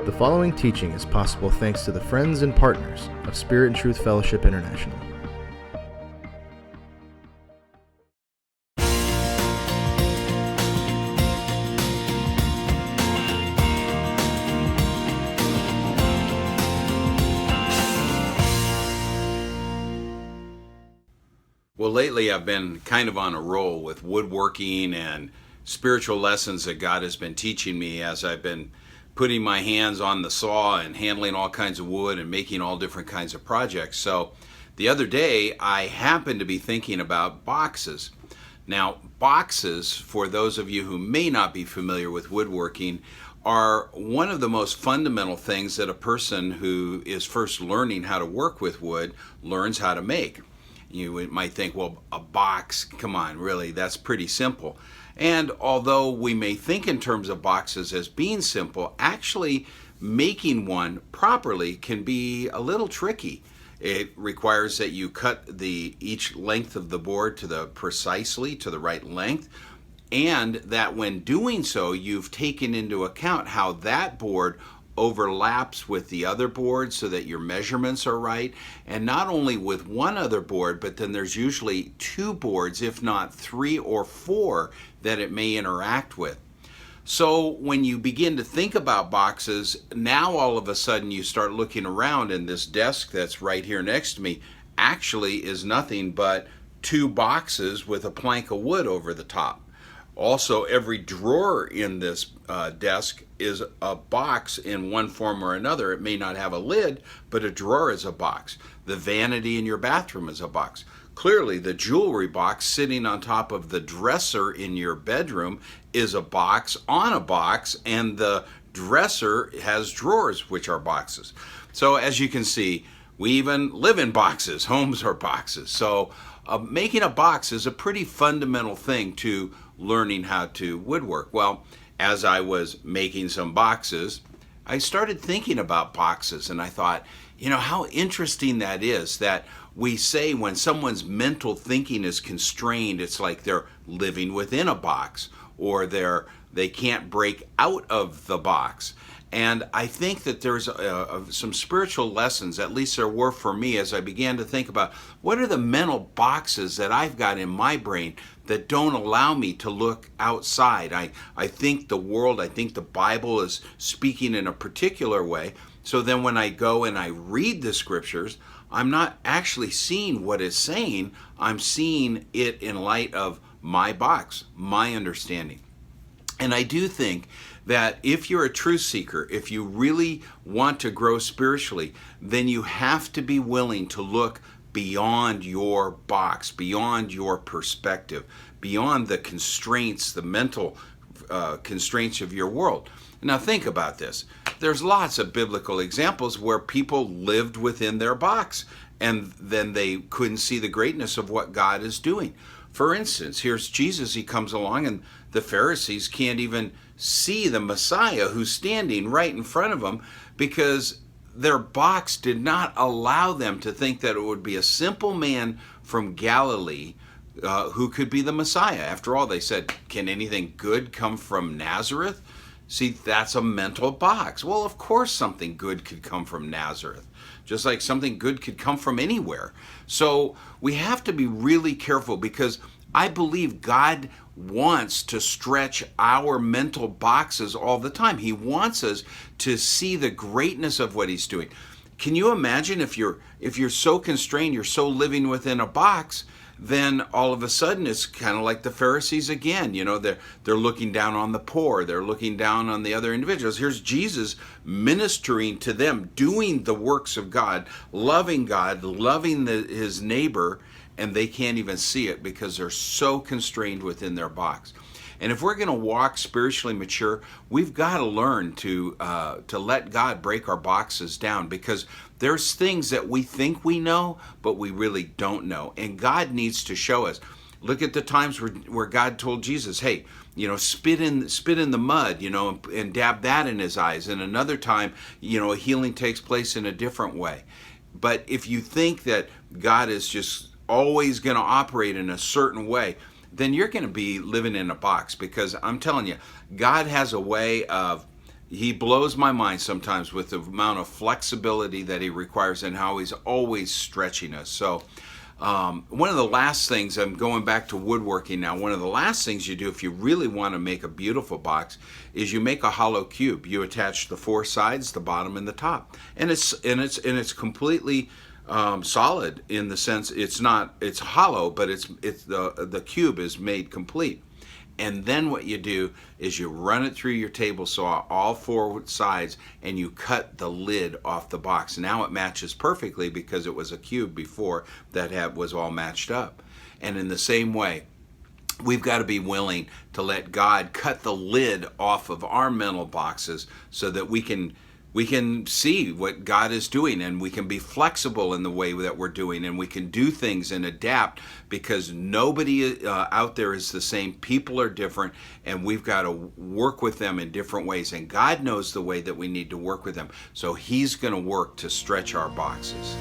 The following teaching is possible thanks to the friends and partners of Spirit and Truth Fellowship International. Well, lately I've been kind of on a roll with woodworking and spiritual lessons that God has been teaching me as I've been putting my hands on the saw and handling all kinds of wood and making all different kinds of projects. So the other day I happened to be thinking about boxes. Now, boxes, for those of you who may not be familiar with woodworking, are one of the most fundamental things that a person who is first learning how to work with wood learns how to make. You might think, well, a box, come on, really, that's pretty simple. And although we may think in terms of boxes as being simple, actually making one properly can be a little tricky. It requires that you cut each length of the board precisely to the right length, and that when doing so, you've taken into account how that board overlaps with the other board so that your measurements are right, and not only with one other board, but then there's usually two boards, if not three or four, that it may interact with. So when you begin to think about boxes, now all of a sudden you start looking around, and this desk that's right here next to me actually is nothing but two boxes with a plank of wood over the top. Also, every drawer in this desk is a box in one form or another. It may not have a lid, but a drawer is a box. The vanity in your bathroom is a box. Clearly, the jewelry box sitting on top of the dresser in your bedroom is a box on a box, and the dresser has drawers, which are boxes. So as you can see, we even live in boxes. Homes are boxes. So making a box is a pretty fundamental thing to learning how to woodwork. Well, as I was making some boxes, I started thinking about boxes, and I thought, how interesting that is that we say when someone's mental thinking is constrained, it's like they're living within a box, or they can't break out of the box. And I think that there's some spiritual lessons, at least there were for me, as I began to think about what are the mental boxes that I've got in my brain that don't allow me to look outside. I think the world, I think the Bible is speaking in a particular way. So then when I go and I read the scriptures, I'm not actually seeing what it's saying. I'm seeing it in light of my box, my understanding. And I do think that if you're a truth seeker, if you really want to grow spiritually, then you have to be willing to look beyond your box, beyond your perspective, beyond the constraints, the mental constraints of your world. Now think about this. There's lots of biblical examples where people lived within their box, and then they couldn't see the greatness of what God is doing. For instance, here's Jesus. He comes along, and the Pharisees can't even see the Messiah who's standing right in front of them because their box did not allow them to think that it would be a simple man from Galilee who could be the Messiah. After all, they said, can anything good come from Nazareth? See, that's a mental box. Well, of course something good could come from Nazareth, just like something good could come from anywhere. So we have to be really careful, because I believe God wants to stretch our mental boxes all the time. He wants us to see the greatness of what He's doing. Can you imagine if you're so constrained, you're so living within a box, then all of a sudden it's kind of like the Pharisees again. They're looking down on the poor. They're looking down on the other individuals. Here's Jesus ministering to them, doing the works of God, loving his neighbor, and they can't even see it because they're so constrained within their box. And if we're going to walk spiritually mature, we've got to learn to let God break our boxes down, because there's things that we think we know, but we really don't know. And God needs to show us. Look at the times where God told Jesus, hey, spit in the mud, and dab that in his eyes. And another time, a healing takes place in a different way. But if you think that God is just always going to operate in a certain way, then you're going to be living in a box, because I'm telling you, God has a way of he blows my mind sometimes with the amount of flexibility that he requires and how he's always stretching us. So one of the last things, I'm going back to woodworking now, one of the last things you do if you really want to make a beautiful box is you make a hollow cube. You attach the four sides, the bottom and the top. And it's completely solid in the sense it's hollow, but it's the cube is made complete. And then what you do is you run it through your table saw, all four sides, and you cut the lid off the box. Now it matches perfectly because it was a cube before that was all matched up. And in the same way, we've got to be willing to let God cut the lid off of our mental boxes so that we can see what God is doing, and we can be flexible in the way that we're doing, and we can do things and adapt, because nobody out there is the same. People are different, and we've got to work with them in different ways, and God knows the way that we need to work with them. So he's going to work to stretch our boxes.